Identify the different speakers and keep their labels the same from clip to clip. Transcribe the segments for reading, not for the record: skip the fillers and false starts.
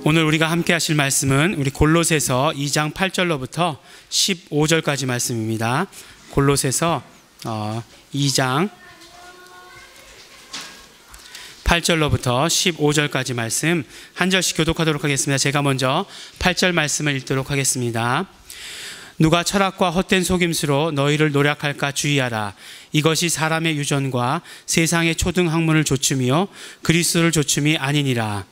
Speaker 1: 오늘 우리가 함께 하실 말씀은 우리 골로새서 2장 8절로부터 15절까지 말씀입니다. 골로새서 2장 8절로부터 15절까지 말씀 한 절씩 교독하도록 하겠습니다. 제가 먼저 8절 말씀을 읽도록 하겠습니다. 누가 철학과 헛된 속임수로 너희를 노략할까 주의하라. 이것이 사람의 유전과 세상의 초등 학문을 조춤이요 그리스도를 조춤이 아니니라.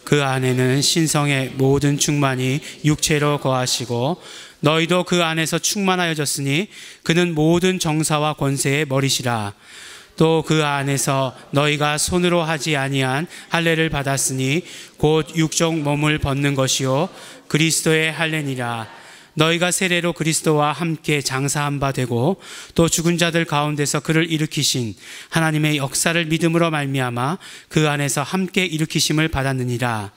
Speaker 1: 그 안에는 신성의 모든 충만이 육체로 거하시고 너희도 그 안에서 충만하여졌으니 그는 모든 정사와 권세의 머리시라. 또 그 안에서 너희가 손으로 하지 아니한 할례를 받았으니 곧 육적 몸을 벗는 것이요 그리스도의 할례니라. 너희가 세례로 그리스도와 함께 장사한 바 되고 또 죽은 자들 가운데서 그를 일으키신 하나님의 역사를 믿음으로 말미암아 그 안에서 함께 일으키심을 받았느니라.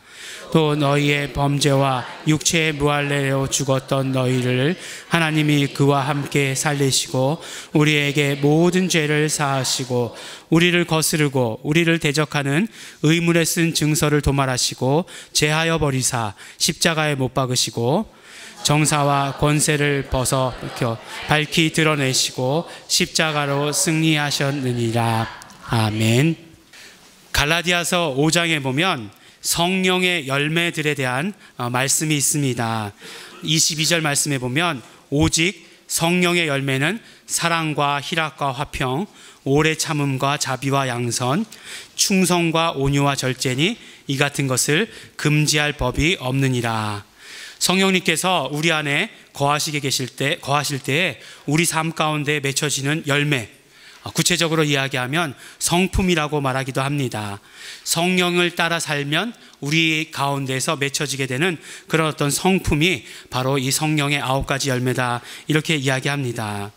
Speaker 1: 또 너희의 범죄와 육체의 무할례로 죽었던 너희를 하나님이 그와 함께 살리시고 우리에게 모든 죄를 사하시고 우리를 거스르고 우리를 대적하는 의문에 쓴 증서를 도말하시고 제하여 버리사 십자가에 못 박으시고 정사와 권세를 벗어 밝히 드러내시고 십자가로 승리하셨느니라. 아멘. 갈라디아서 5장에 보면 성령의 열매들에 대한 말씀이 있습니다. 22절 말씀에 보면 오직 성령의 열매는 사랑과 희락과 화평, 오래 참음과 자비와 양선, 충성과 온유와 절제니 이 같은 것을 금지할 법이 없느니라. 성령님께서 우리 안에 거하실 때에 우리 삶 가운데 맺혀지는 열매, 구체적으로 이야기하면 성품이라고 말하기도 합니다. 성령을 따라 살면 우리 가운데서 맺혀지게 되는 그런 어떤 성품이 바로 이 성령의 9가지 열매다, 이렇게 이야기합니다.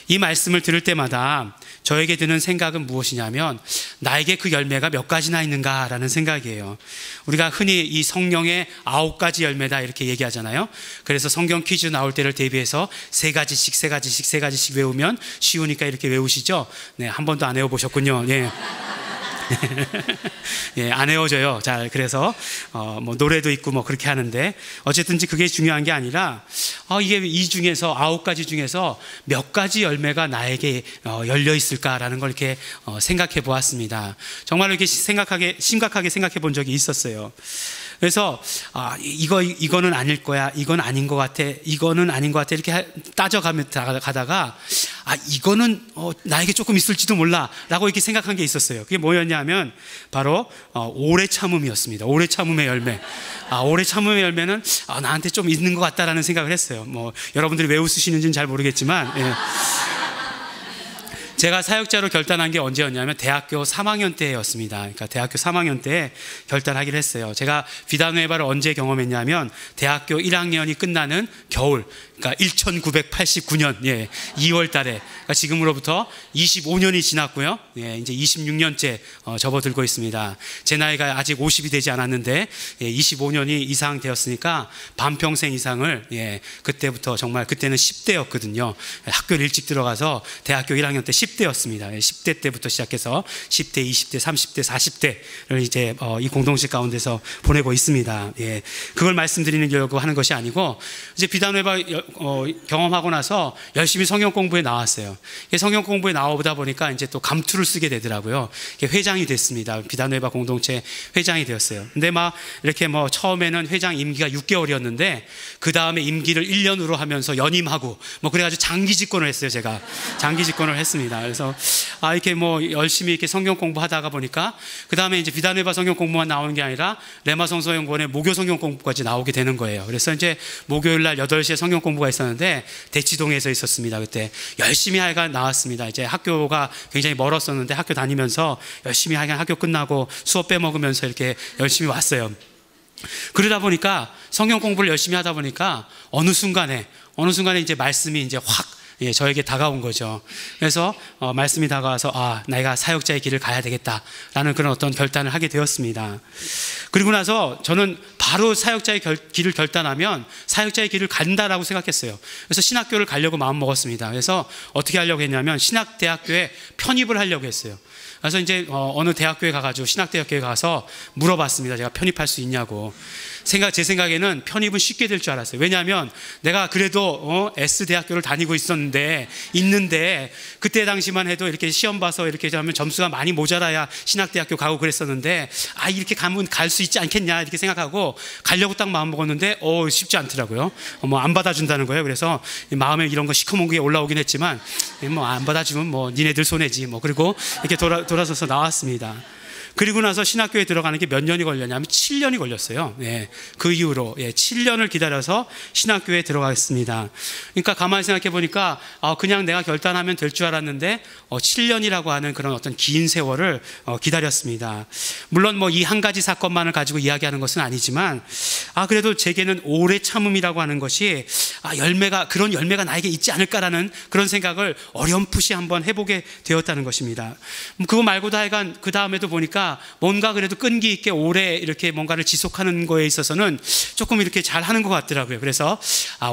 Speaker 1: 이 말씀을 들을 때마다 저에게 드는 생각은 무엇이냐면 나에게 그 열매가 몇 가지나 있는가라는 생각이에요. 우리가 흔히 이 성령의 9가지 열매다 이렇게 얘기하잖아요. 그래서 성경 퀴즈 나올 때를 대비해서 세 가지씩 외우면 쉬우니까 이렇게 외우시죠. 네, 한 번도 안 외워보셨군요. 예. 예, 안 외워져요. 잘, 그래서 뭐 노래도 있고 뭐 그렇게 하는데 어쨌든지 그게 중요한 게 아니라 이게 이 중에서 9가지 중에서 몇 가지 열매가 나에게 열려 있을까라는 걸 이렇게 생각해 보았습니다. 정말로 이렇게 심각하게 생각해 본 적이 있었어요. 그래서 이거는 아닐 거야, 이건 아닌 것 같아, 이거는 아닌 것 같아, 이렇게 따져가다가 이거는 나에게 조금 있을지도 몰라 라고 이렇게 생각한 게 있었어요. 그게 뭐였냐면 바로 오래 참음이었습니다. 오래 참음의 열매. 오래 참음의 열매는 나한테 좀 있는 것 같다라는 생각을 했어요. 뭐 여러분들이 왜 웃으시는지는 잘 모르겠지만, 예. 제가 사역자로 결단한 게 언제였냐면 대학교 3학년 때였습니다. 그러니까 대학교 3학년 때 결단하기로 했어요. 제가 비다누에바를 언제 경험했냐면 대학교 1학년이 끝나는 겨울, 그러니까 1989년 2월 달에, 그러니까 지금으로부터 25년이 지났고요. 이제 26년째 접어들고 있습니다. 제 나이가 아직 50이 되지 않았는데 25년이 이상 되었으니까 반평생 이상을, 그때부터 정말 그때는 10대였거든요. 학교를 일찍 들어가서 대학교 1학년 때 10대였습니다. 10대 때부터 시작해서 10대, 20대, 30대, 40대를 이제 이 공동체 가운데서 보내고 있습니다. 그걸 말씀드리려고 하는 것이 아니고 이제 비다누에바 경험하고 나서 열심히 성경 공부에 나왔어요. 성경 공부에 나오다 보니까 이제 또 감투를 쓰게 되더라고요. 회장이 됐습니다. 비다누에바 공동체 회장이 되었어요. 근데 막 이렇게 뭐 처음에는 회장 임기가 6개월이었는데 그 다음에 임기를 1년으로 하면서 연임하고 뭐 그래가지고 장기 집권을 했어요. 제가 장기 집권을 했습니다. 그래서 이렇게 뭐 열심히 이렇게 성경 공부하다가 보니까 그 다음에 이제 비다누에바 성경 공부만 나오는 게 아니라 레마 성서연구원의 모교 성경 공부까지 나오게 되는 거예요. 그래서 이제 목요일 날 8시에 성경 공부가 있었는데 대치동에서 있었습니다. 그때 열심히 하여간 나왔습니다. 이제 학교가 굉장히 멀었었는데 학교 다니면서 열심히 하여간 학교 끝나고 수업 빼먹으면서 이렇게 열심히 왔어요. 그러다 보니까 성경 공부를 열심히 하다 보니까 어느 순간에 이제 말씀이 이제 확 저에게 다가온 거죠. 그래서 말씀이 다가와서 내가 사역자의 길을 가야 되겠다라는 그런 어떤 결단을 하게 되었습니다. 그리고 나서 저는 바로 사역자의 길을 결단하면 사역자의 길을 간다라고 생각했어요. 그래서 신학교를 가려고 마음 먹었습니다. 그래서 어떻게 하려고 했냐면 신학대학교에 편입을 하려고 했어요. 그래서 이제 어느 대학교에 가가지고 신학대학교에 가서 물어봤습니다. 제가 편입할 수 있냐고. 제 생각에는 편입은 쉽게 될 줄 알았어요. 왜냐하면 내가 그래도 S대학교를 다니고 있는데 그때 당시만 해도 이렇게 시험 봐서 이렇게 하면 점수가 많이 모자라야 신학대학교 가고 그랬었는데 이렇게 가면 갈 수 있지 않겠냐 이렇게 생각하고 가려고 딱 마음 먹었는데 쉽지 않더라고요. 안 받아준다는 거예요. 그래서 마음에 이런 거 시커멓게 올라오긴 했지만 안 받아주면 니네들 손해지 그리고 이렇게 돌아서서 나왔습니다. 그리고 나서 신학교에 들어가는 게 몇 년이 걸렸냐면 7년이 걸렸어요. 그 이후로 7년을 기다려서 신학교에 들어가겠습니다. 그러니까 가만히 생각해 보니까 그냥 내가 결단하면 될 줄 알았는데 7년이라고 하는 그런 어떤 긴 세월을 기다렸습니다. 물론 이 한 가지 사건만을 가지고 이야기하는 것은 아니지만 그래도 제게는 오래 참음이라고 하는 것이 그런 열매가 나에게 있지 않을까라는 그런 생각을 어렴풋이 한번 해보게 되었다는 것입니다. 그거 말고도 하여간 그 다음에도 보니까 뭔가 그래도 끈기 있게 오래 이렇게 뭔가를 지속하는 거에 있어서는 조금 이렇게 잘 하는 것 같더라고요. 그래서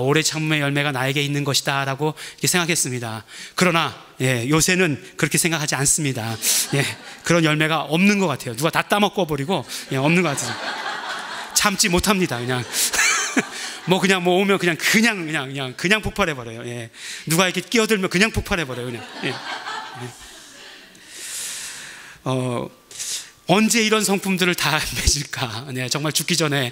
Speaker 1: 오래 참음의 열매가 나에게 있는 것이다 라고 이렇게 생각했습니다. 그러나 요새는 그렇게 생각하지 않습니다. 그런 열매가 없는 것 같아요. 누가 다 따먹고 버리고 없는 것 같아요. 참지 못합니다. 그냥 그냥 오면 그냥 폭발해 버려요. 누가 이렇게 끼어들면 그냥 폭발해 버려요. 그냥. 언제 이런 성품들을 다 맺을까? 정말 죽기 전에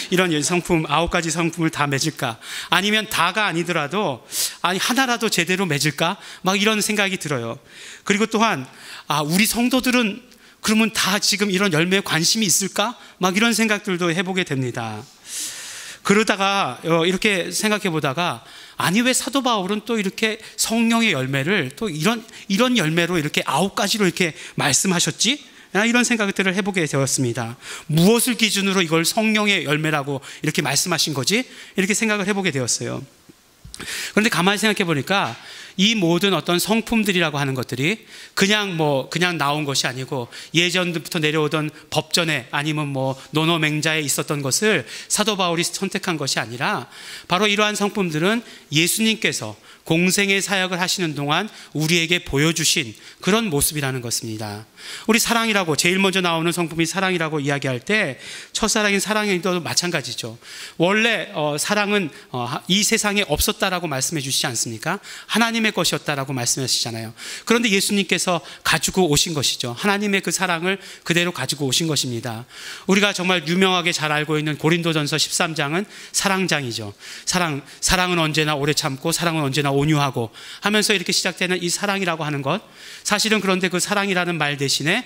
Speaker 1: 이런 성품 9가지 성품을 다 맺을까? 아니면 다가 아니더라도 하나라도 제대로 맺을까? 이런 생각이 들어요. 그리고 또한 우리 성도들은 그러면 다 지금 이런 열매에 관심이 있을까? 이런 생각들도 해보게 됩니다. 그러다가 이렇게 생각해 보다가 왜 사도 바울은 또 이렇게 성령의 열매를 또 이런 열매로 이렇게 9가지로 이렇게 말씀하셨지? 이런 생각들을 해보게 되었습니다. 무엇을 기준으로 이걸 성령의 열매라고 이렇게 말씀하신 거지? 이렇게 생각을 해보게 되었어요. 그런데 가만히 생각해 보니까 이 모든 어떤 성품들이라고 하는 것들이 그냥 나온 것이 아니고 예전부터 내려오던 법전에 아니면 노노맹자에 있었던 것을 사도 바울이 선택한 것이 아니라 바로 이러한 성품들은 예수님께서 공생의 사역을 하시는 동안 우리에게 보여주신 그런 모습이라는 것입니다. 우리 사랑이라고 제일 먼저 나오는 성품이 사랑이라고 이야기할 때 첫사랑인 사랑도 마찬가지죠. 원래 사랑은 이 세상에 없었다라고 말씀해 주시지 않습니까? 하나님의 것이었다라고 말씀하시잖아요. 그런데 예수님께서 가지고 오신 것이죠. 하나님의 그 사랑을 그대로 가지고 오신 것입니다. 우리가 정말 유명하게 잘 알고 있는 고린도전서 13장은 사랑장이죠. 사랑은 언제나 오래 참고 사랑은 언제나 온유하고 하면서 이렇게 시작되는 이 사랑이라고 하는 것, 사실은 그런데 그 사랑이라는 말 대신에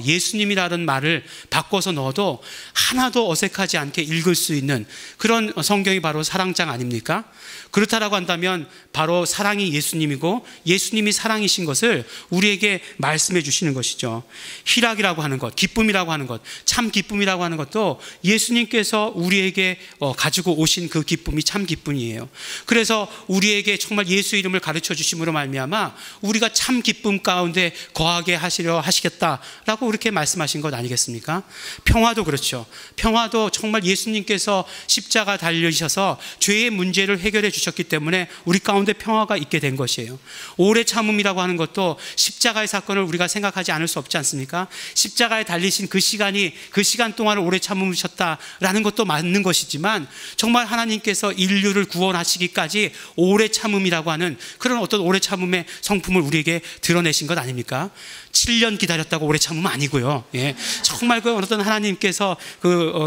Speaker 1: 예수님이라는 말을 바꿔서 넣어도 하나도 어색하지 않게 읽을 수 있는 그런 성경이 바로 사랑장 아닙니까? 그렇다라고 한다면 바로 사랑이 예수님이고 예수님이 사랑이신 것을 우리에게 말씀해 주시는 것이죠. 희락이라고 하는 것, 기쁨이라고 하는 것, 참 기쁨이라고 하는 것도 예수님께서 우리에게 가지고 오신 그 기쁨이 참 기쁨이에요. 그래서 우리에게 정말 예수 이름을 가르쳐 주심으로 말미암아 우리가 참 기쁨 가운데 거하게 하시겠다라고 그렇게 말씀하신 것 아니겠습니까? 평화도 그렇죠. 평화도 정말 예수님께서 십자가 달리셔서 죄의 문제를 해결해 주셨기 때문에 우리 가운데 평화가 있게 된 것이에요. 오래 참음이라고 하는 것도 십자가의 사건을 우리가 생각하지 않을 수 없지 않습니까? 십자가에 달리신 그 시간 동안을 오래 참으셨다라는 것도 맞는 것이지만 정말 하나님께서 인류를 구원하시기까지 오래 참음이라고 하는 그런 어떤 오래 참음의 성품을 우리에게 드러내신 것 아닙니까? 7년 기다렸다고 오래 참으면 아니고요. 정말 그 어떤 하나님께서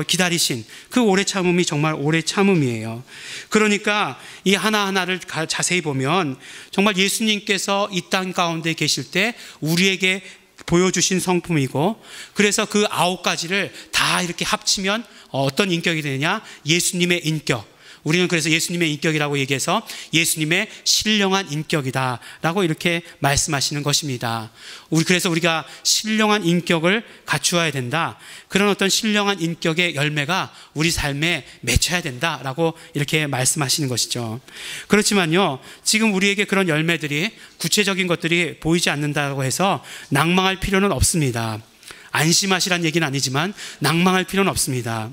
Speaker 1: 기다리신 그 오래 참음이 정말 오래 참음이에요. 그러니까 이 하나하나를 자세히 보면 정말 예수님께서 이 땅 가운데 계실 때 우리에게 보여주신 성품이고, 그래서 그 9가지를 다 이렇게 합치면 어떤 인격이 되느냐? 예수님의 인격. 우리는 그래서 예수님의 인격이라고 얘기해서 예수님의 신령한 인격이다라고 이렇게 말씀하시는 것입니다. 그래서 우리가 신령한 인격을 갖추어야 된다. 그런 어떤 신령한 인격의 열매가 우리 삶에 맺혀야 된다라고 이렇게 말씀하시는 것이죠. 그렇지만요, 지금 우리에게 그런 열매들이 구체적인 것들이 보이지 않는다고 해서 낭망할 필요는 없습니다. 안심하시란 얘기는 아니지만 낭망할 필요는 없습니다.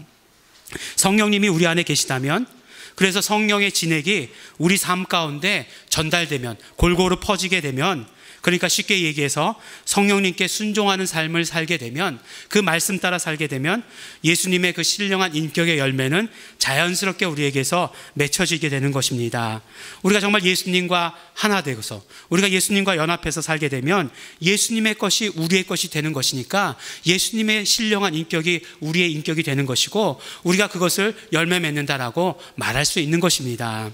Speaker 1: 성령님이 우리 안에 계시다면, 그래서 성령의 진액이 우리 삶 가운데 전달되면, 골고루 퍼지게 되면 그러니까 쉽게 얘기해서 성령님께 순종하는 삶을 살게 되면, 그 말씀 따라 살게 되면 예수님의 그 신령한 인격의 열매는 자연스럽게 우리에게서 맺혀지게 되는 것입니다. 우리가 정말 예수님과 하나 되고서, 우리가 예수님과 연합해서 살게 되면 예수님의 것이 우리의 것이 되는 것이니까 예수님의 신령한 인격이 우리의 인격이 되는 것이고, 우리가 그것을 열매 맺는다라고 말할 수 있는 것입니다.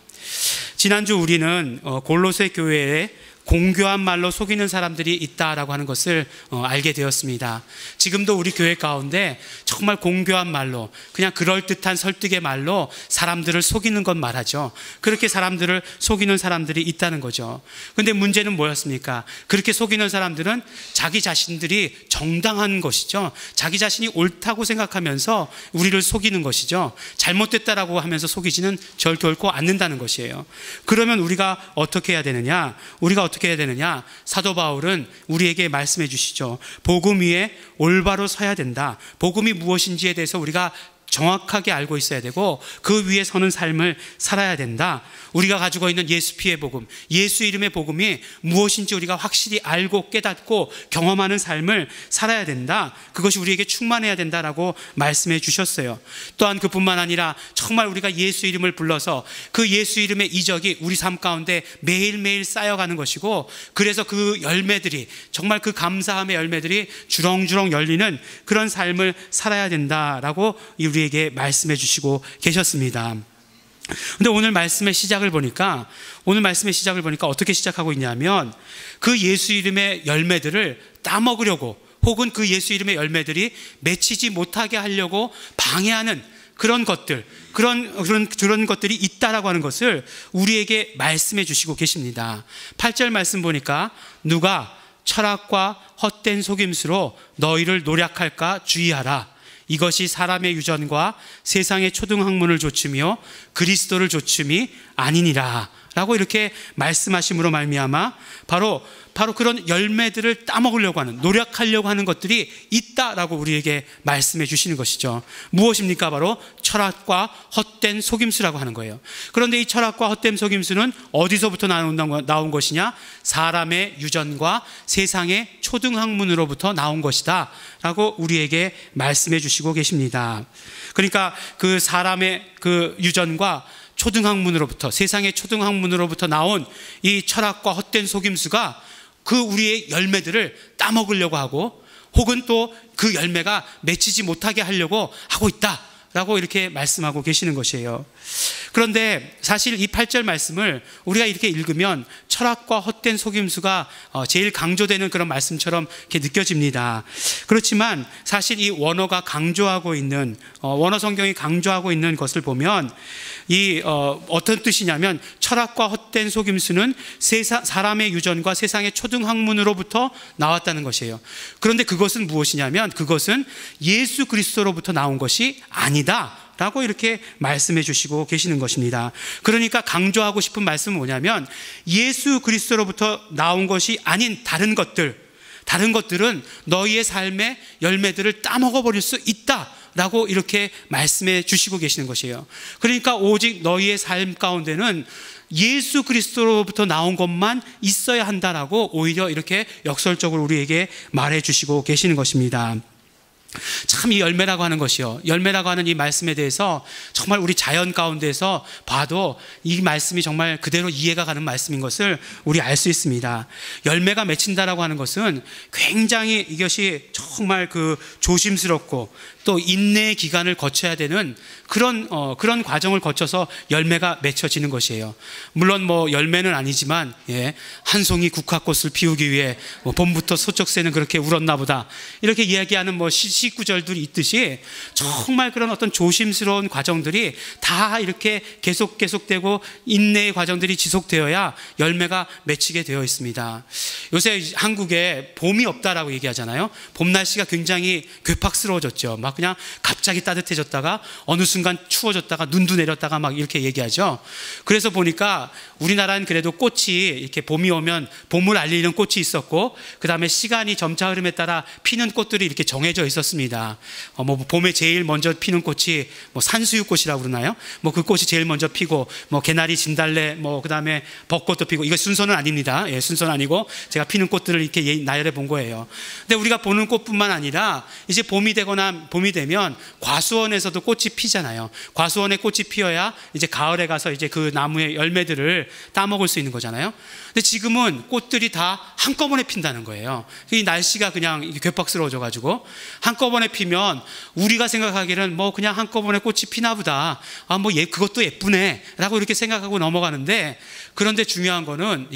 Speaker 1: 지난주 우리는 골로새 교회에 공교한 말로 속이는 사람들이 있다라고 하는 것을 알게 되었습니다. 지금도 우리 교회 가운데 정말 공교한 말로, 그냥 그럴듯한 설득의 말로 사람들을 속이는 것 말하죠. 그렇게 사람들을 속이는 사람들이 있다는 거죠. 그런데 문제는 뭐였습니까? 그렇게 속이는 사람들은 자기 자신들이 정당한 것이죠. 자기 자신이 옳다고 생각하면서 우리를 속이는 것이죠. 잘못됐다라고 하면서 속이지는 결코 않는다는 것이에요. 그러면 우리가 어떻게 해야 되느냐? 어떻게 해야 되느냐? 사도 바울은 우리에게 말씀해 주시죠. 복음 위에 올바로 서야 된다. 복음이 무엇인지에 대해서 우리가 정확하게 알고 있어야 되고, 그 위에 서는 삶을 살아야 된다. 우리가 가지고 있는 예수 피의 복음, 예수 이름의 복음이 무엇인지 우리가 확실히 알고 깨닫고 경험하는 삶을 살아야 된다. 그것이 우리에게 충만해야 된다라고 말씀해 주셨어요. 또한 그뿐만 아니라 정말 우리가 예수 이름을 불러서 그 예수 이름의 이적이 우리 삶 가운데 매일매일 쌓여가는 것이고, 그래서 그 열매들이, 정말 그 감사함의 열매들이 주렁주렁 열리는 그런 삶을 살아야 된다라고 우리에게 말씀해 주시고 계셨습니다. 근데 오늘 말씀의 시작을 보니까 어떻게 시작하고 있냐면, 그 예수 이름의 열매들을 따먹으려고, 혹은 그 예수 이름의 열매들이 맺히지 못하게 하려고 방해하는 그런 것들, 그런 것들이 있다라고 하는 것을 우리에게 말씀해 주시고 계십니다. 8절 말씀 보니까, 누가 철학과 헛된 속임수로 너희를 노략할까 주의하라. 이것이 사람의 유전과 세상의 초등학문을 조추며 그리스도를 조춤이 아니니라 라고 이렇게 말씀하심으로 말미암아 바로 그런 열매들을 따먹으려고 하는, 노력하려고 하는 것들이 있다라고 우리에게 말씀해 주시는 것이죠. 무엇입니까? 바로 철학과 헛된 속임수라고 하는 거예요. 그런데 이 철학과 헛된 속임수는 어디서부터 나온 것이냐? 사람의 유전과 세상의 초등학문으로부터 나온 것이다 라고 우리에게 말씀해 주시고 계십니다. 그러니까 그 사람의 그 유전과 초등학문으로부터, 세상의 초등학문으로부터 나온 이 철학과 헛된 속임수가 그 우리의 열매들을 따먹으려고 하고, 혹은 또 그 열매가 맺히지 못하게 하려고 하고 있다라고 이렇게 말씀하고 계시는 것이에요. 그런데 사실 이 8절 말씀을 우리가 이렇게 읽으면 철학과 헛된 속임수가 제일 강조되는 그런 말씀처럼 이렇게 느껴집니다. 그렇지만 사실 이 원어가 강조하고 있는, 원어 성경이 강조하고 있는 것을 보면 어떤 뜻이냐면, 철학과 헛된 속임수는 사람의 유전과 세상의 초등학문으로부터 나왔다는 것이에요. 그런데 그것은 무엇이냐면, 그것은 예수 그리스도로부터 나온 것이 아니다 라고 이렇게 말씀해 주시고 계시는 것입니다. 그러니까 강조하고 싶은 말씀은 뭐냐면, 예수 그리스도로부터 나온 것이 아닌 다른 것들은 너희의 삶의 열매들을 따먹어 버릴 수 있다 라고 이렇게 말씀해 주시고 계시는 것이에요. 그러니까 오직 너희의 삶 가운데는 예수 그리스도로부터 나온 것만 있어야 한다라고 오히려 이렇게 역설적으로 우리에게 말해 주시고 계시는 것입니다. 참 이 열매라고 하는 것이요, 열매라고 하는 이 말씀에 대해서 정말 우리 자연 가운데서 봐도 이 말씀이 정말 그대로 이해가 가는 말씀인 것을 우리 알 수 있습니다. 열매가 맺힌다라고 하는 것은 굉장히 이것이 정말 그 조심스럽고 또 인내의 기간을 거쳐야 되는 그런 과정을 거쳐서 열매가 맺혀지는 것이에요. 물론 뭐 열매는 아니지만, 한 송이 국화꽃을 피우기 위해 봄부터 소쩍새는 그렇게 울었나 보다, 이렇게 이야기하는 시구절들이 있듯이 정말 그런 어떤 조심스러운 과정들이 다 이렇게 계속되고 인내의 과정들이 지속되어야 열매가 맺히게 되어 있습니다. 요새 한국에 봄이 없다라고 얘기하잖아요. 봄 날씨가 굉장히 괴팍스러워졌죠. 막 그냥 갑자기 따뜻해졌다가 어느 순간 추워졌다가 눈도 내렸다가 막 이렇게 얘기하죠. 그래서 보니까 우리나라는 그래도 꽃이 이렇게 봄이 오면 봄을 알리는 꽃이 있었고, 그 다음에 시간이 점차 흐름에 따라 피는 꽃들이 이렇게 정해져 있었습니다. 있습니다. 뭐 봄에 제일 먼저 피는 꽃이 뭐 산수유꽃이라고 그러나요? 뭐 그 꽃이 제일 먼저 피고, 뭐 개나리, 진달래, 뭐 그다음에 벚꽃도 피고, 이거 순서는 아닙니다. 예, 순서는 아니고 제가 피는 꽃들을 이렇게 나열해 본 거예요. 근데 우리가 보는 꽃뿐만 아니라 이제 봄이 되면 과수원에서도 꽃이 피잖아요. 과수원에 꽃이 피어야 이제 가을에 가서 이제 그 나무의 열매들을 따먹을 수 있는 거잖아요. 근데 지금은 꽃들이 다 한꺼번에 핀다는 거예요. 이 날씨가 그냥 괴팍스러워져 가지고 한꺼번에 피면 우리가 생각하기에는 뭐 그냥 한꺼번에 꽃이 피나 보다, 뭐 그것도 예쁘네 라고 이렇게 생각하고 넘어가는데, 그런데 중요한 거는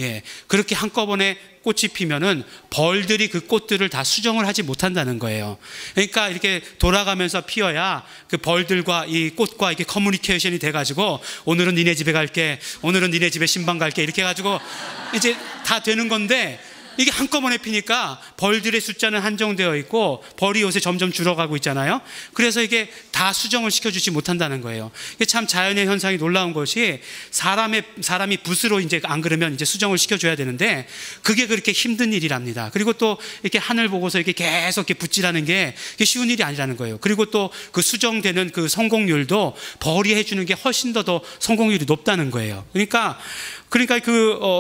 Speaker 1: 그렇게 한꺼번에 꽃이 피면은 벌들이 그 꽃들을 다 수정을 하지 못한다는 거예요. 그러니까 이렇게 돌아가면서 피어야 그 벌들과 이 꽃과 이렇게 커뮤니케이션이 돼가지고, 오늘은 니네 집에 갈게, 오늘은 니네 집에 신방 갈게, 이렇게 해가지고 이제 다 되는 건데, 이게 한꺼번에 피니까 벌들의 숫자는 한정되어 있고 벌이 요새 점점 줄어가고 있잖아요. 그래서 이게 다 수정을 시켜주지 못한다는 거예요. 이게 참 자연의 현상이 놀라운 것이, 사람이 붓으로 이제 안 그러면 이제 수정을 시켜줘야 되는데 그게 그렇게 힘든 일이랍니다. 그리고 또 이렇게 하늘 보고서 이렇게 계속 이렇게 붓질하는 게 쉬운 일이 아니라는 거예요. 그리고 또 그 수정되는 그 성공률도 벌이 해주는 게 훨씬 더 성공률이 높다는 거예요. 그러니까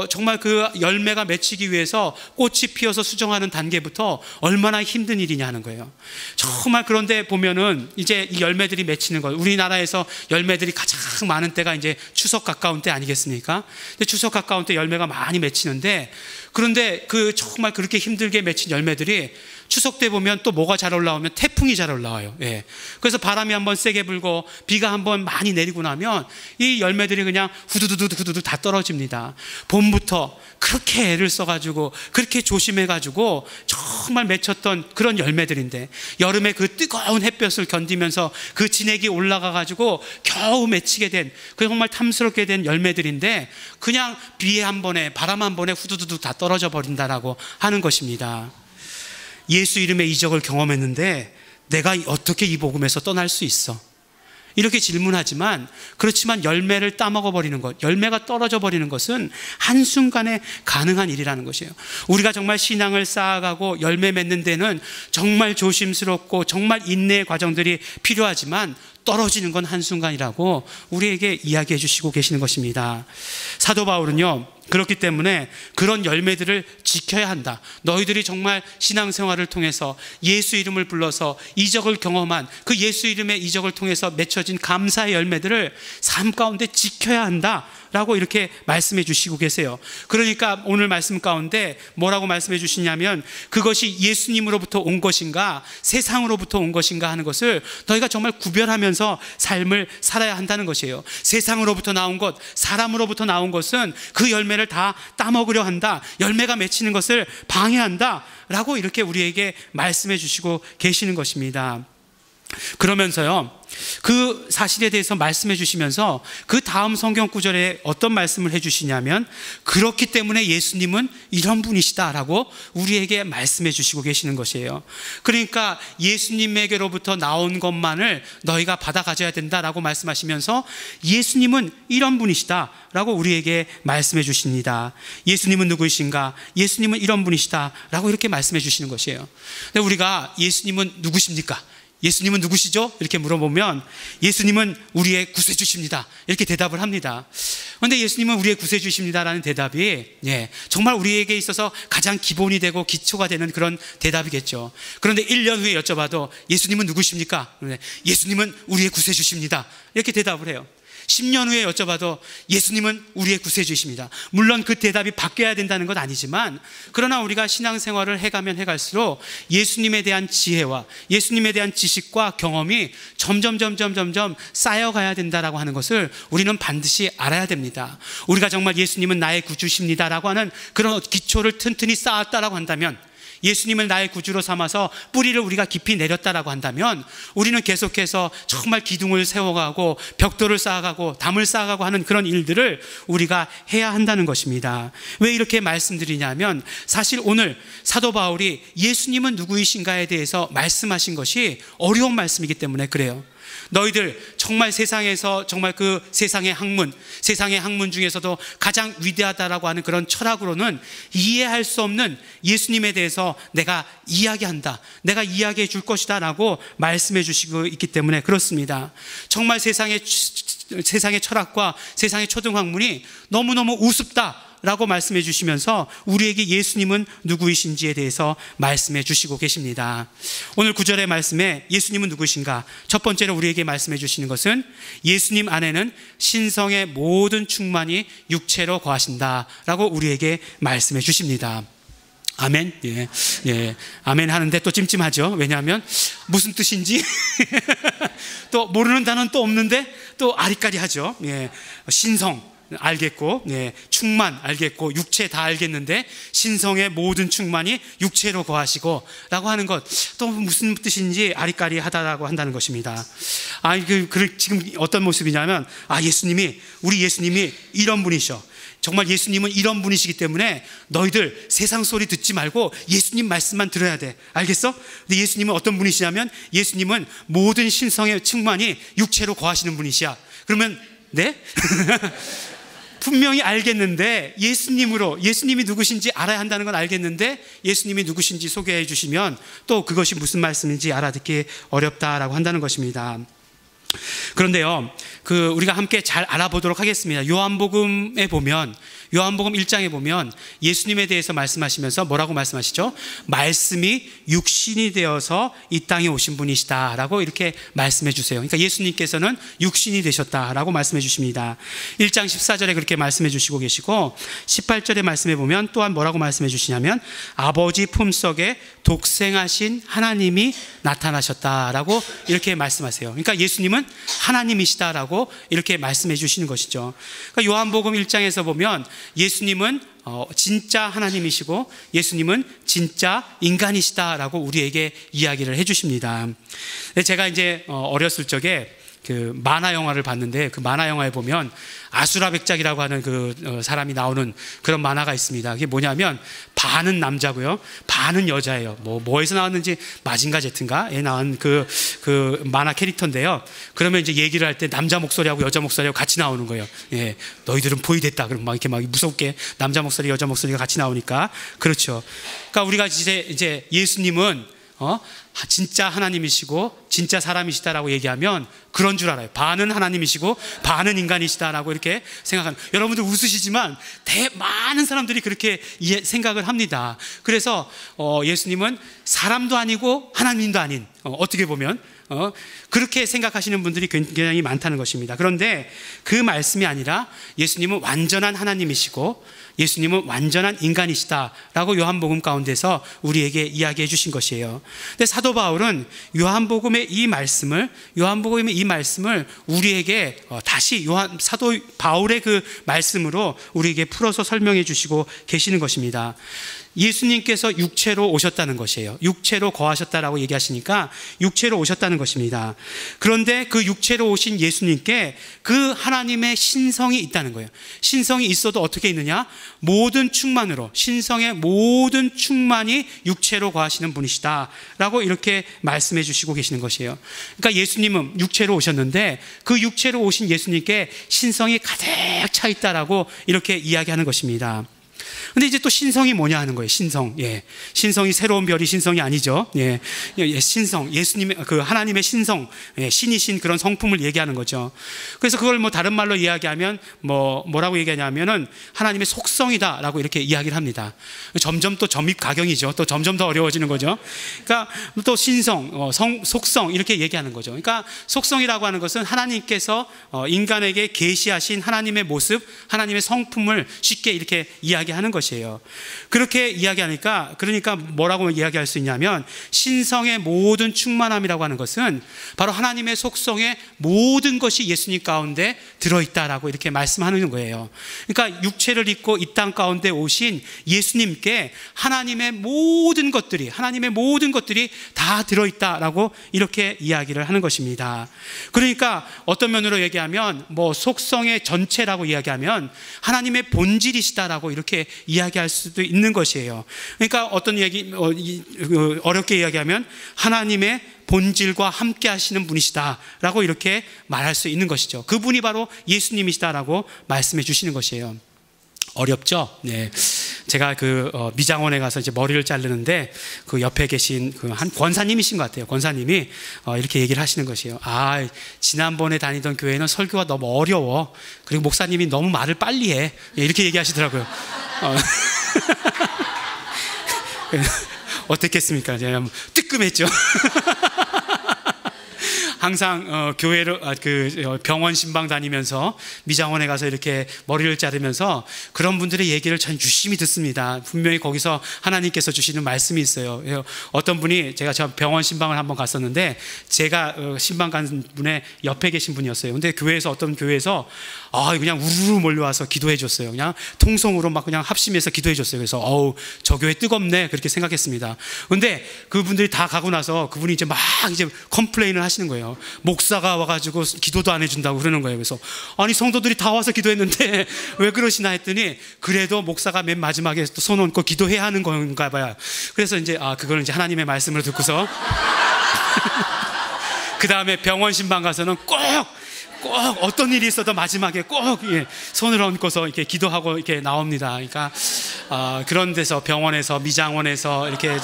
Speaker 1: 정말 그 열매가 맺히기 위해서 꽃이 피어서 수정하는 단계부터 얼마나 힘든 일이냐 하는 거예요. 정말. 그런데 보면은 이제 이 열매들이 맺히는 거, 우리나라에서 열매들이 가장 많은 때가 이제 추석 가까운 때 아니겠습니까? 근데 추석 가까운 때 열매가 많이 맺히는데, 그런데 그 정말 그렇게 힘들게 맺힌 열매들이 추석 때 보면 또 뭐가 잘 올라오면 태풍이 잘 올라와요. 그래서 바람이 한번 세게 불고 비가 한번 많이 내리고 나면 이 열매들이 그냥 후두두두 다 떨어집니다. 봄부터 그렇게 애를 써가지고 그렇게 조심해가지고 정말 맺혔던 그런 열매들인데, 여름에 그 뜨거운 햇볕을 견디면서 그 진액이 올라가가지고 겨우 맺히게 된, 그 정말 탐스럽게 된 열매들인데, 그냥 비 한 번에 바람 한 번에 후두두두 다 떨어져 버린다라고 하는 것입니다. 예수 이름의 이적을 경험했는데 내가 어떻게 이 복음에서 떠날 수 있어? 이렇게 질문하지만, 그렇지만 열매를 따먹어 버리는 것, 열매가 떨어져 버리는 것은 한순간에 가능한 일이라는 것이에요. 우리가 정말 신앙을 쌓아가고 열매 맺는 데는 정말 조심스럽고 정말 인내의 과정들이 필요하지만 떨어지는 건 한순간이라고 우리에게 이야기해 주시고 계시는 것입니다. 사도 바울은요, 그렇기 때문에 그런 열매들을 지켜야 한다. 너희들이 정말 신앙생활을 통해서 예수 이름을 불러서 이적을 경험한 그 예수 이름의 이적을 통해서 맺혀진 감사의 열매들을 삶 가운데 지켜야 한다 라고 이렇게 말씀해 주시고 계세요. 그러니까 오늘 말씀 가운데 뭐라고 말씀해 주시냐면, 그것이 예수님으로부터 온 것인가 세상으로부터 온 것인가 하는 것을 너희가 정말 구별하면서 삶을 살아야 한다는 것이에요. 세상으로부터 나온 것, 사람으로부터 나온 것은 그 열매를 다 따먹으려 한다, 열매가 맺히는 것을 방해한다 라고 이렇게 우리에게 말씀해 주시고 계시는 것입니다. 그러면서요, 그 사실에 대해서 말씀해 주시면서 그 다음 성경 구절에 어떤 말씀을 해 주시냐면, 그렇기 때문에 예수님은 이런 분이시다라고 우리에게 말씀해 주시고 계시는 것이에요. 그러니까 예수님에게로부터 나온 것만을 너희가 받아 가져야 된다라고 말씀하시면서, 예수님은 이런 분이시다라고 우리에게 말씀해 주십니다. 예수님은 누구이신가? 예수님은 이런 분이시다라고 이렇게 말씀해 주시는 것이에요. 근데 우리가 예수님은 누구십니까? 예수님은 누구시죠? 이렇게 물어보면 예수님은 우리의 구세주십니다 이렇게 대답을 합니다. 그런데 예수님은 우리의 구세주십니다라는 대답이 정말 우리에게 있어서 가장 기본이 되고 기초가 되는 그런 대답이겠죠. 그런데 1년 후에 여쭤봐도 예수님은 누구십니까? 예수님은 우리의 구세주십니다 이렇게 대답을 해요. 10년 후에 여쭤봐도 예수님은 우리의 구세주이십니다. 물론 그 대답이 바뀌어야 된다는 건 아니지만, 그러나 우리가 신앙생활을 해가면 해갈수록 예수님에 대한 지혜와 예수님에 대한 지식과 경험이 점점 쌓여가야 된다라고 하는 것을 우리는 반드시 알아야 됩니다. 우리가 정말 예수님은 나의 구주십니다라고 하는 그런 기초를 튼튼히 쌓았다라고 한다면, 예수님을 나의 구주로 삼아서 뿌리를 우리가 깊이 내렸다라고 한다면, 우리는 계속해서 정말 기둥을 세워가고 벽돌을 쌓아가고 담을 쌓아가고 하는 그런 일들을 우리가 해야 한다는 것입니다. 왜 이렇게 말씀드리냐면, 사실 오늘 사도 바울이 예수님은 누구이신가에 대해서 말씀하신 것이 어려운 말씀이기 때문에 그래요. 너희들 정말 세상에서 정말 그 세상의 학문 중에서도 가장 위대하다라고 하는 그런 철학으로는 이해할 수 없는 예수님에 대해서 내가 이야기한다, 내가 이야기해 줄 것이다 라고 말씀해 주시고 있기 때문에 그렇습니다. 정말 세상의 철학과 세상의 초등학문이 너무너무 우습다 라고 말씀해 주시면서 우리에게 예수님은 누구이신지에 대해서 말씀해 주시고 계십니다. 오늘 9절의 말씀에 예수님은 누구신가? 첫 번째로 우리에게 말씀해 주시는 것은 예수님 안에는 신성의 모든 충만이 육체로 거하신다 라고 우리에게 말씀해 주십니다. 아멘. 예. 아멘 하는데 또 찜찜하죠. 왜냐하면 무슨 뜻인지 또 모르는 단어는 또 없는데 또 아리까리하죠. 예. 신성 알겠고, 충만 알겠고, 육체 다 알겠는데 신성의 모든 충만이 육체로 거하시고 라고 하는 것, 또 무슨 뜻인지 아리까리하다라고 한다는 것입니다. 지금 어떤 모습이냐면, 우리 예수님이 이런 분이셔. 정말 예수님은 이런 분이시기 때문에 너희들 세상 소리 듣지 말고 예수님 말씀만 들어야 돼. 알겠어? 근데 예수님은 어떤 분이시냐면, 예수님은 모든 신성의 충만이 육체로 거하시는 분이시야. 그러면 네? 분명히 알겠는데 예수님이 누구신지 알아야 한다는 건 알겠는데 예수님이 누구신지 소개해 주시면 또 그것이 무슨 말씀인지 알아듣기 어렵다라고 한다는 것입니다. 그런데요, 우리가 함께 잘 알아보도록 하겠습니다. 요한복음에 보면, 요한복음 1장에 보면 예수님에 대해서 말씀하시면서 뭐라고 말씀하시죠? 말씀이 육신이 되어서 이 땅에 오신 분이시다라고 이렇게 말씀해 주세요. 그러니까 예수님께서는 육신이 되셨다라고 말씀해 주십니다. 1장 14절에 그렇게 말씀해 주시고 계시고, 18절에 말씀해 보면 또한 뭐라고 말씀해 주시냐면 아버지 품속에 독생하신 하나님이 나타나셨다라고 이렇게 말씀하세요. 그러니까 예수님은 하나님이시다라고 이렇게 말씀해 주시는 것이죠. 그러니까 요한복음 1장에서 보면 예수님은 진짜 하나님이시고 예수님은 진짜 인간이시다라고 우리에게 이야기를 해주십니다. 제가 이제 어렸을 적에 그 만화 영화를 봤는데, 그 만화 영화에 보면 아수라백작이라고 하는 그 사람이 나오는 그런 만화가 있습니다. 그게 뭐냐면 반은 남자고요, 반은 여자예요. 뭐에서 나왔는지 마징가 제트인가에 나온 그 만화 캐릭터인데요. 그러면 이제 얘기를 할 때 남자 목소리하고 여자 목소리하고 같이 나오는 거예요. 예, 너희들은 보이됐다. 그럼 막 이렇게 막 무섭게 남자 목소리, 여자 목소리가 같이 나오니까 그렇죠. 그러니까 우리가 이제 예수님은 진짜 하나님이시고 진짜 사람이시다라고 얘기하면 그런 줄 알아요. 반은 하나님이시고 반은 인간이시다라고 이렇게 생각하는, 여러분들 웃으시지만 많은 사람들이 그렇게 생각을 합니다. 그래서 예수님은 사람도 아니고 하나님도 아닌, 어떻게 보면 그렇게 생각하시는 분들이 굉장히 많다는 것입니다. 그런데 그 말씀이 아니라 예수님은 완전한 하나님이시고 예수님은 완전한 인간이시다라고 요한복음 가운데서 우리에게 이야기해 주신 것이에요. 근데 사도 바울은 요한복음의 이 말씀을 우리에게 다시 사도 바울의 그 말씀으로 우리에게 풀어서 설명해 주시고 계시는 것입니다. 예수님께서 육체로 오셨다는 것이에요. 육체로 거하셨다라고 얘기하시니까 육체로 오셨다는 것입니다. 그런데 그 육체로 오신 예수님께 그 하나님의 신성이 있다는 거예요. 신성이 있어도 어떻게 있느냐? 모든 충만으로, 신성의 모든 충만이 육체로 거하시는 분이시다라고 이렇게 말씀해 주시고 계시는 것이에요. 그러니까 예수님은 육체로 오셨는데 그 육체로 오신 예수님께 신성이 가득 차 있다라고 이렇게 이야기하는 것입니다. 근데 이제 또 신성이 뭐냐 하는 거예요. 신성. 예. 신성이 새로운 별이 신성이 아니죠. 예. 신성. 예수님의 하나님의 신성, 신이신 그런 성품을 얘기하는 거죠. 그래서 그걸 다른 말로 이야기하면 뭐라고 얘기하냐면은 하나님의 속성이다라고 이렇게 이야기를 합니다. 점점 또 점입가경이죠. 또 점점 더 어려워지는 거죠. 그러니까 또 신성, 속성 이렇게 얘기하는 거죠. 그러니까 속성이라고 하는 것은 하나님께서 인간에게 계시하신 하나님의 모습, 하나님의 성품을 쉽게 이렇게 이야기하는 것이에요. 그렇게 이야기하니까, 그러니까 뭐라고 이야기할 수 있냐면 신성의 모든 충만함이라고 하는 것은 바로 하나님의 속성의 모든 것이 예수님 가운데 들어있다라고 이렇게 말씀하는 거예요. 그러니까 육체를 입고 이 땅 가운데 오신 예수님께 하나님의 모든 것들이 다 들어있다라고 이렇게 이야기를 하는 것입니다. 그러니까 어떤 면으로 얘기하면 속성의 전체라고 이야기하면 하나님의 본질이시다라고 이렇게 이야기할 수도 있는 것이에요. 그러니까 어떤 어렵게 이야기하면 하나님의 본질과 함께 하시는 분이시다라고 이렇게 말할 수 있는 것이죠. 그분이 바로 예수님이시다라고 말씀해 주시는 것이에요. 어렵죠? 네. 제가 미장원에 가서 이제 머리를 자르는데 그 옆에 계신 한 권사님이신 것 같아요. 권사님이 이렇게 얘기를 하시는 것이에요. 지난번에 다니던 교회는 설교가 너무 어려워. 그리고 목사님이 너무 말을 빨리 해. 이렇게 얘기하시더라고요. 어떻겠습니까? 제가 뜨끔했죠. 항상 교회를 병원 신방 다니면서 미장원에 가서 이렇게 머리를 자르면서 그런 분들의 얘기를 전 유심히 듣습니다. 분명히 거기서 하나님께서 주시는 말씀이 있어요. 어떤 분이 저 병원 신방을 한번 갔었는데 제가 신방 간 분의 옆에 계신 분이었어요. 근데 어떤 교회에서 그냥 우르르 몰려와서 기도해 줬어요. 그냥 통성으로 막 그냥 합심해서 기도해 줬어요. 그래서 저 교회 뜨겁네 그렇게 생각했습니다. 근데 그분들이 다 가고 나서 그분이 이제 컴플레인을 하시는 거예요. 목사가 와가지고 기도도 안 해준다고 그러는 거예요. 그래서 아니 성도들이 다 와서 기도했는데 왜 그러시나 했더니 그래도 목사가 맨 마지막에 또 손 얹고 기도해야 하는 건가 봐요. 그래서 이제 그거는 이제 하나님의 말씀을 듣고서 그 다음에 병원 신방 가서는 꼭 어떤 일이 있어도 마지막에 꼭 손을 얹고서 이렇게 기도하고 이렇게 나옵니다. 그러니까 그런 데서 병원에서 미장원에서 이렇게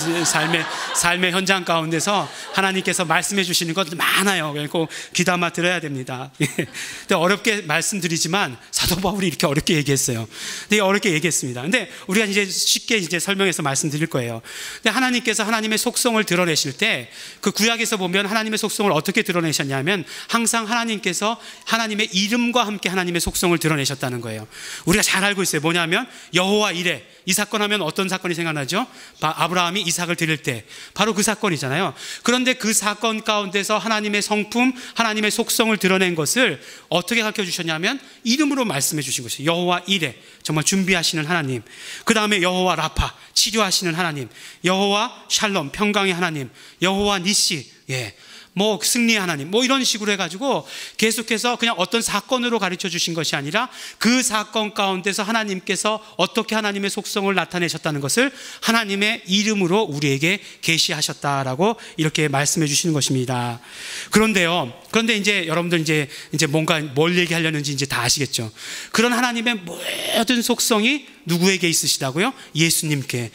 Speaker 1: 삶의 현장 가운데서 하나님께서 말씀해 주시는 것 많아요. 꼭 귀담아 들어야 됩니다. 근데 어렵게 말씀드리지만 사도 바울이 이렇게 어렵게 얘기했어요. 되게 어렵게 얘기했습니다. 근데 우리가 이제 쉽게 설명해서 말씀드릴 거예요. 근데 하나님께서 하나님의 속성을 드러내실 때 그 구약에서 보면 하나님의 속성을 어떻게 드러내셨냐면 항상 하나님께서 하나님의 이름과 함께 하나님의 속성을 드러내셨다는 거예요. 우리가 잘 알고 있어요. 뭐냐면 여호와 이레, 이 사건 하면 어떤 사건이 생각나죠? 아브라함이 이삭을 드릴 때 바로 그 사건이잖아요. 그런데 그 사건 가운데서 하나님의 성품, 하나님의 속성을 드러낸 것을 어떻게 가르쳐 주셨냐면 이름으로 말씀해 주신 것이에요. 여호와 이레, 정말 준비하시는 하나님. 그 다음에 여호와 라파, 치료하시는 하나님. 여호와 샬롬, 평강의 하나님. 여호와 니시, 승리의 하나님, 이런 식으로 해가지고 계속해서 그냥 어떤 사건으로 가르쳐 주신 것이 아니라 그 사건 가운데서 하나님께서 어떻게 하나님의 속성을 나타내셨다는 것을 하나님의 이름으로 우리에게 계시하셨다라고 이렇게 말씀해 주시는 것입니다. 그런데 이제 여러분들 이제 뭔가 뭘 얘기하려는지 이제 다 아시겠죠? 그런 하나님의 모든 속성이 누구에게 있으시다고요? 예수님께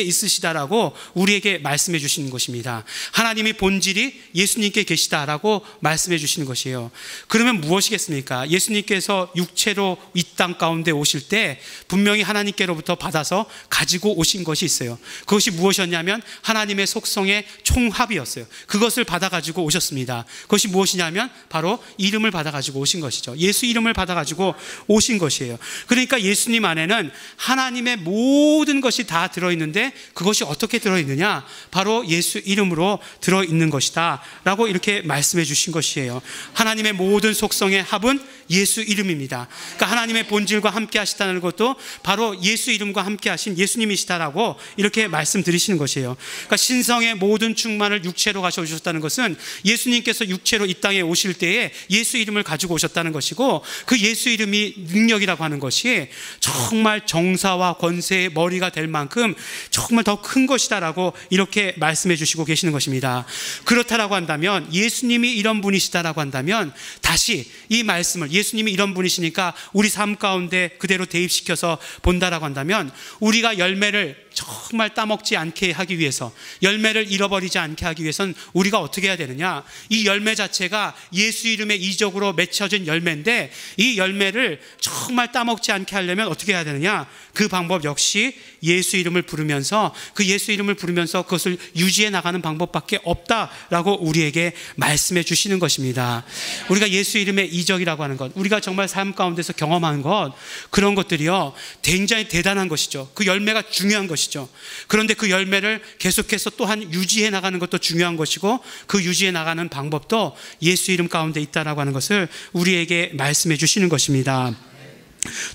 Speaker 1: 있으시다라고 우리에게 말씀해 주시는 것입니다. 하나님의 본질이 예수님께 계시다라고 말씀해 주시는 것이에요. 그러면 무엇이겠습니까? 예수님께서 육체로 이 땅 가운데 오실 때 분명히 하나님께로부터 받아서 가지고 오신 것이 있어요. 그것이 무엇이었냐면 하나님의 속성의 총합이었어요. 그것을 받아 가지고 오셨습니다. 그것이 무엇이냐면 바로 이름을 받아 가지고 오신 것이죠. 예수 이름을 받아 가지고 오신 것이에요. 그러니까 예수님 안에는 하나님의 모든 것이 다 들어있는데 그것이 어떻게 들어있느냐? 바로 예수 이름으로 들어있는 것이다 라고 이렇게 말씀해 주신 것이에요. 하나님의 모든 속성의 합은 예수 이름입니다. 그러니까 하나님의 본질과 함께 하시다는 것도 바로 예수 이름과 함께 하신 예수님이시다라고 이렇게 말씀드리시는 것이에요. 그러니까 신성의 모든 충만을 육체로 가져오셨다는 것은 예수님께서 육체로 이 땅에 오실 때에 예수 이름을 가지고 오셨다는 것이고 그 예수 이름이 능력이라고 하는 것이 정말 정사와 권세의 머리가 될 만큼 정말 더 큰 것이다라고 이렇게 말씀해 주시고 계시는 것입니다. 그렇다라고 한다면 예수님이 이런 분이시다라고 한다면 다시 이 말씀을 예수님이 이런 분이시니까 우리 삶 가운데 그대로 대입시켜서 본다라고 한다면 우리가 열매를 정말 따먹지 않게 하기 위해서 열매를 잃어버리지 않게 하기 위해서는 우리가 어떻게 해야 되느냐? 이 열매 자체가 예수 이름에 이적으로 맺혀진 열매인데 이 열매를 정말 따먹지 않게 하려면 어떻게 해야 되느냐? 그 방법 역시 예수 이름을 부르면서 그 예수 이름을 부르면서 그것을 유지해 나가는 방법밖에 없다라고 우리에게 말씀해 주시는 것입니다. 우리가 예수 이름의 이적이라고 하는 것, 우리가 정말 삶 가운데서 경험한 것, 그런 것들이요 굉장히 대단한 것이죠. 그 열매가 중요한 것이죠. 그런데 그 열매를 계속해서 또한 유지해 나가는 것도 중요한 것이고 그 유지해 나가는 방법도 예수 이름 가운데 있다라고 하는 것을 우리에게 말씀해 주시는 것입니다.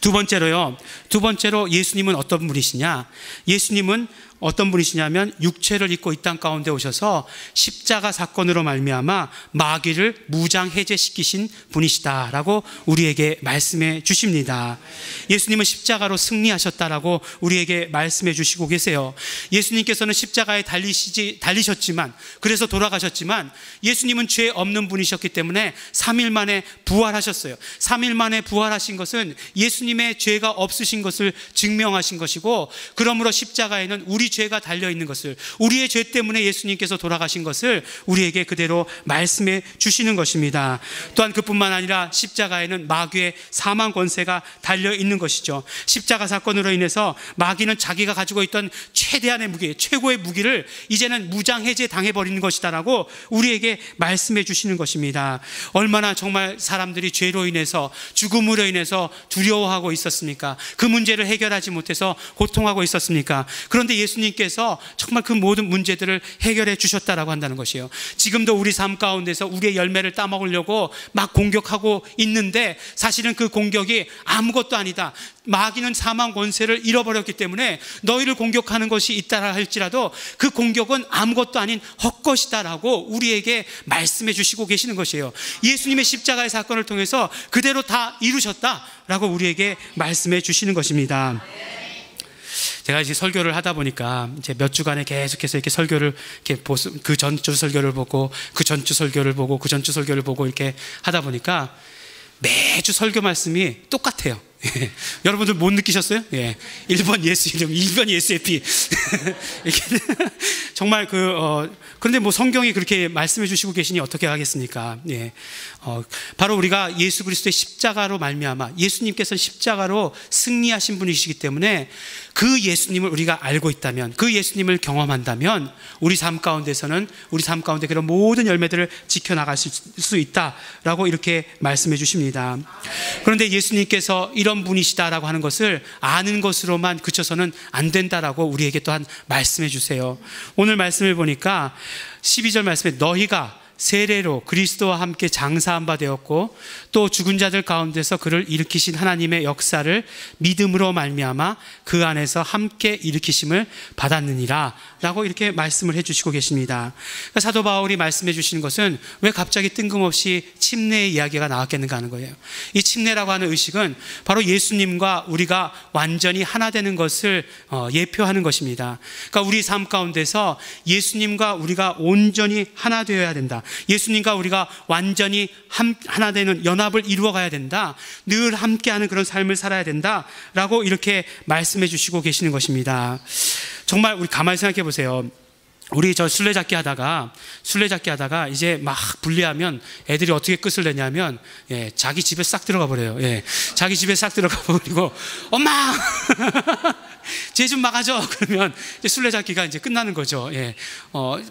Speaker 1: 두 번째로 예수님은 어떤 분이시냐? 예수님은 어떤 분이시냐면 육체를 입고 이 땅 가운데 오셔서 십자가 사건으로 말미암아 마귀를 무장해제시키신 분이시다라고 우리에게 말씀해 주십니다. 예수님은 십자가로 승리하셨다라고 우리에게 말씀해 주시고 계세요. 예수님께서는 십자가에 달리셨지만, 그래서 돌아가셨지만, 예수님은 죄 없는 분이셨기 때문에 3일 만에 부활하셨어요. 3일 만에 부활하신 것은 예수님의 죄가 없으신 것을 증명하신 것이고, 그러므로 십자가에는 우리 죄가 달려있는 것을, 우리의 죄 때문에 예수님께서 돌아가신 것을 우리에게 그대로 말씀해 주시는 것입니다. 또한 그뿐만 아니라 십자가에는 마귀의 사망 권세가 달려있는 것이죠. 십자가 사건으로 인해서 마귀는 자기가 가지고 있던 최대한의 무기, 최고의 무기를 이제는 무장해제 당해버리는 것이다라고 우리에게 말씀해 주시는 것입니다. 얼마나 정말 사람들이 죄로 인해서, 죽음으로 인해서 두려워하고 있었습니까? 그 문제를 해결하지 못해서 고통하고 있었습니까? 그런데 예수님께서 정말 그 모든 문제들을 해결해 주셨다라고 한다는 것이에요. 지금도 우리 삶 가운데서 우리의 열매를 따먹으려고 막 공격하고 있는데, 사실은 그 공격이 아무것도 아니다. 마귀는 사망 권세를 잃어버렸기 때문에 너희를 공격하는 것이 있다라 할지라도 그 공격은 아무것도 아닌 헛것이다라고 우리에게 말씀해 주시고 계시는 것이에요. 예수님의 십자가의 사건을 통해서 그대로 다 이루셨다라고 우리에게 말씀해 주시는 것입니다. 제가 이제 설교를 하다 보니까 이제 몇 주간에 계속해서 이렇게 설교를 이렇게 그 전주 설교를 보고 그 전주 설교를 보고 그 전주 설교를 보고 이렇게 하다 보니까 매주 설교 말씀이 똑같아요. 여러분들 못 느끼셨어요? 예. 1번 예수 이름, 2번 예수의 피. 정말 그런데 뭐 성경이 그렇게 말씀해 주시고 계시니 어떻게 하겠습니까? 예. 바로 우리가 예수 그리스도의 십자가로 말미암아, 예수님께서는 십자가로 승리하신 분이시기 때문에 그 예수님을 우리가 알고 있다면, 그 예수님을 경험한다면 우리 삶 가운데서는, 우리 삶 가운데 그런 모든 열매들을 지켜나갈 수 있다라고 이렇게 말씀해 주십니다. 그런데 예수님께서 이런 분이시다라고 하는 것을 아는 것으로만 그쳐서는 안 된다라고 우리에게 또한 말씀해 주세요. 오늘 말씀을 보니까 12절 말씀에 너희가 세례로 그리스도와 함께 장사한 바 되었고 또 죽은 자들 가운데서 그를 일으키신 하나님의 역사를 믿음으로 말미암아 그 안에서 함께 일으키심을 받았느니라 라고 이렇게 말씀을 해주시고 계십니다. 그러니까 사도 바울이 말씀해 주시는 것은 왜 갑자기 뜬금없이 침례의 이야기가 나왔겠는가 하는 거예요. 이 침례라고 하는 의식은 바로 예수님과 우리가 완전히 하나 되는 것을 예표하는 것입니다. 그러니까 우리 삶 가운데서 예수님과 우리가 온전히 하나 되어야 된다. 예수님과 우리가 완전히 하나 되는 연합을 이루어 가야 된다. 늘 함께하는 그런 삶을 살아야 된다라고 이렇게 말씀해 주시고 계시는 것입니다. 정말 우리 가만히 생각해 보세요. 우리 저 술래잡기 하다가 이제 막 분리하면 애들이 어떻게 끝을 내냐면, 예, 자기 집에 싹 들어가 버려요. 예, 자기 집에 싹 들어가 버리고 엄마 쟤 좀 막아줘. 그러면 이제 술래잡기가 이제 끝나는 거죠. 예,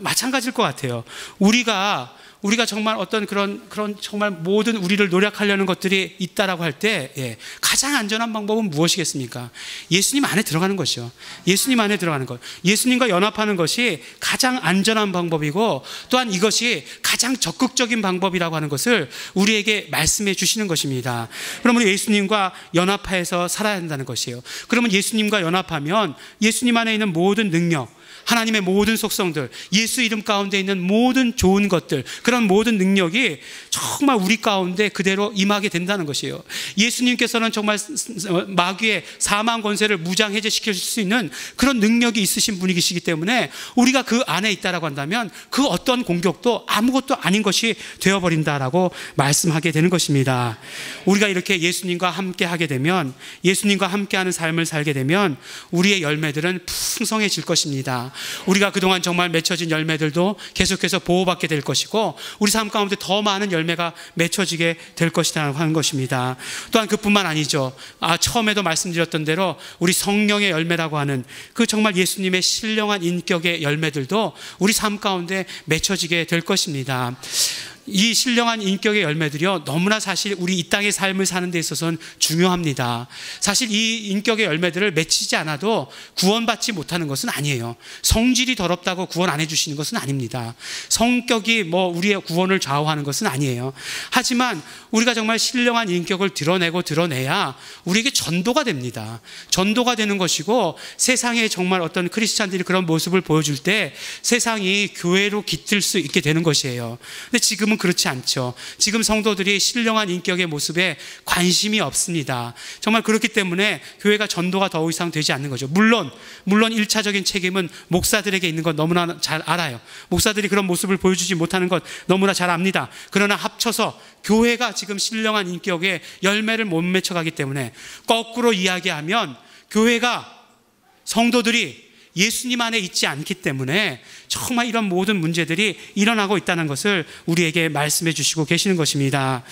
Speaker 1: 마찬가지일 것 같아요. 우리가 정말 어떤 그런 정말 모든 우리를 노력하려는 것들이 있다라고 할 때, 예, 가장 안전한 방법은 무엇이겠습니까? 예수님 안에 들어가는 것이요. 예수님 안에 들어가는 것. 예수님과 연합하는 것이 가장 안전한 방법이고 또한 이것이 가장 적극적인 방법이라고 하는 것을 우리에게 말씀해 주시는 것입니다. 그러면 예수님과 연합해서 살아야 한다는 것이에요. 그러면 예수님과 연합하면 예수님 안에 있는 모든 능력, 하나님의 모든 속성들, 예수 이름 가운데 있는 모든 좋은 것들, 그런 모든 능력이 정말 우리 가운데 그대로 임하게 된다는 것이에요. 예수님께서는 정말 마귀의 사망 권세를 무장해제시킬 수 있는 그런 능력이 있으신 분이시기 때문에 우리가 그 안에 있다라고 한다면 그 어떤 공격도 아무것도 아닌 것이 되어버린다라고 말씀하게 되는 것입니다. 우리가 이렇게 예수님과 함께 하게 되면, 예수님과 함께하는 삶을 살게 되면 우리의 열매들은 풍성해질 것입니다. 우리가 그동안 정말 맺혀진 열매들도 계속해서 보호받게 될 것이고 우리 삶 가운데 더 많은 열매가 맺혀지게 될 것이라고 하는 것입니다. 또한 그뿐만 아니죠. 처음에도 말씀드렸던 대로 우리 성령의 열매라고 하는 그 정말 예수님의 신령한 인격의 열매들도 우리 삶 가운데 맺혀지게 될 것입니다. 이 신령한 인격의 열매들이요, 너무나 사실 우리 이 땅의 삶을 사는 데 있어서는 중요합니다. 사실 이 인격의 열매들을 맺히지 않아도 구원받지 못하는 것은 아니에요. 성질이 더럽다고 구원 안 해주시는 것은 아닙니다. 성격이 우리의 구원을 좌우하는 것은 아니에요. 하지만 우리가 정말 신령한 인격을 드러내야 우리에게 전도가 됩니다. 전도가 되는 것이고, 세상에 정말 어떤 크리스찬들이 그런 모습을 보여줄 때 세상이 교회로 깃들 수 있게 되는 것이에요. 근데 지금은 그렇지 않죠. 지금 성도들이 신령한 인격의 모습에 관심이 없습니다. 정말 그렇기 때문에 교회가 전도가 더 이상 되지 않는 거죠. 물론 1차적인 책임은 목사들에게 있는 건 너무나 잘 알아요. 목사들이 그런 모습을 보여주지 못하는 것 너무나 잘 압니다. 그러나 합쳐서 교회가 지금 신령한 인격의 열매를 못 맺혀가기 때문에, 거꾸로 이야기하면 교회가, 성도들이 예수님 안에 있지 않기 때문에 정말 이런 모든 문제들이 일어나고 있다는 것을 우리에게 말씀해 주시고 계시는 것입니다.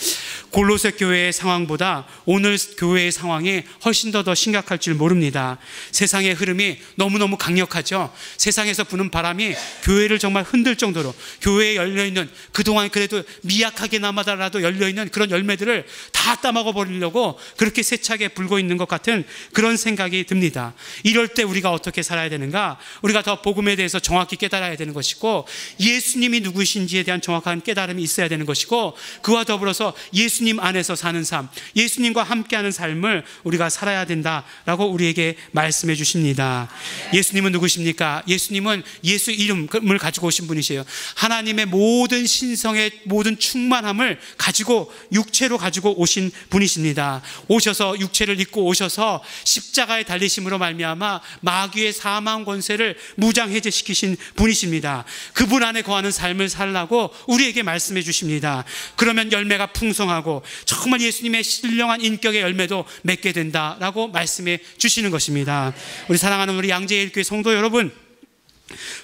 Speaker 1: 골로새 교회의 상황보다 오늘 교회의 상황이 훨씬 더 심각할 줄 모릅니다. 세상의 흐름이 너무너무 강력하죠. 세상에서 부는 바람이 교회를 정말 흔들 정도로, 교회에 열려있는, 그동안 그래도 미약하게나마라도 열려있는 그런 열매들을 다 따먹어 버리려고 그렇게 세차게 불고 있는 것 같은 그런 생각이 듭니다. 이럴 때 우리가 어떻게 살아야 되는가? 우리가 더 복음에 대해서 정확히 깨달아야 되는 것이고, 예수님이 누구신지에 대한 정확한 깨달음이 있어야 되는 것이고, 그와 더불어서 예수님 안에서 사는 삶, 예수님과 함께하는 삶을 우리가 살아야 된다라고 우리에게 말씀해 주십니다. 예수님은 누구십니까? 예수님은 예수 이름을 가지고 오신 분이세요. 하나님의 모든 신성의 모든 충만함을 가지고, 육체로 가지고 오신 분이십니다. 오셔서 육체를 입고 오셔서 십자가에 달리심으로 말미암아 마귀의 사망 권세를 무장해제시키신 분이십니다. 그분 안에 거하는 삶을 살라고 우리에게 말씀해 주십니다. 그러면 열매가 풍성하고 정말 예수님의 신령한 인격의 열매도 맺게 된다라고 말씀해 주시는 것입니다. 우리 사랑하는 우리 양재일교회 성도 여러분,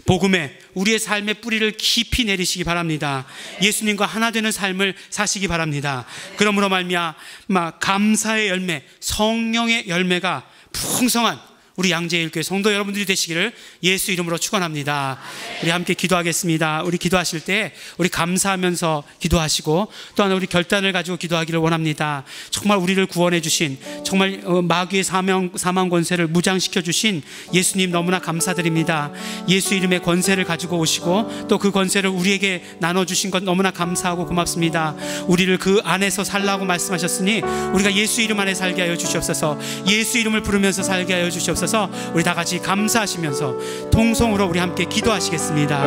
Speaker 1: 복음에 우리의 삶의 뿌리를 깊이 내리시기 바랍니다. 예수님과 하나 되는 삶을 사시기 바랍니다. 그러므로 말미암아 감사의 열매, 성령의 열매가 풍성한 우리 양재일교회 성도 여러분들이 되시기를 예수 이름으로 축원합니다. 우리 함께 기도하겠습니다. 우리 기도하실 때 우리 감사하면서 기도하시고, 또한 우리 결단을 가지고 기도하기를 원합니다. 정말 우리를 구원해 주신, 정말 마귀의 사망 권세를 무장시켜 주신 예수님 너무나 감사드립니다. 예수 이름의 권세를 가지고 오시고 또 그 권세를 우리에게 나눠주신 것 너무나 감사하고 고맙습니다. 우리를 그 안에서 살라고 말씀하셨으니 우리가 예수 이름 안에 살게 하여 주시옵소서. 예수 이름을 부르면서 살게 하여 주시옵소서. 우리 다 같이 감사하시면서 통성으로 우리 함께 기도하시겠습니다.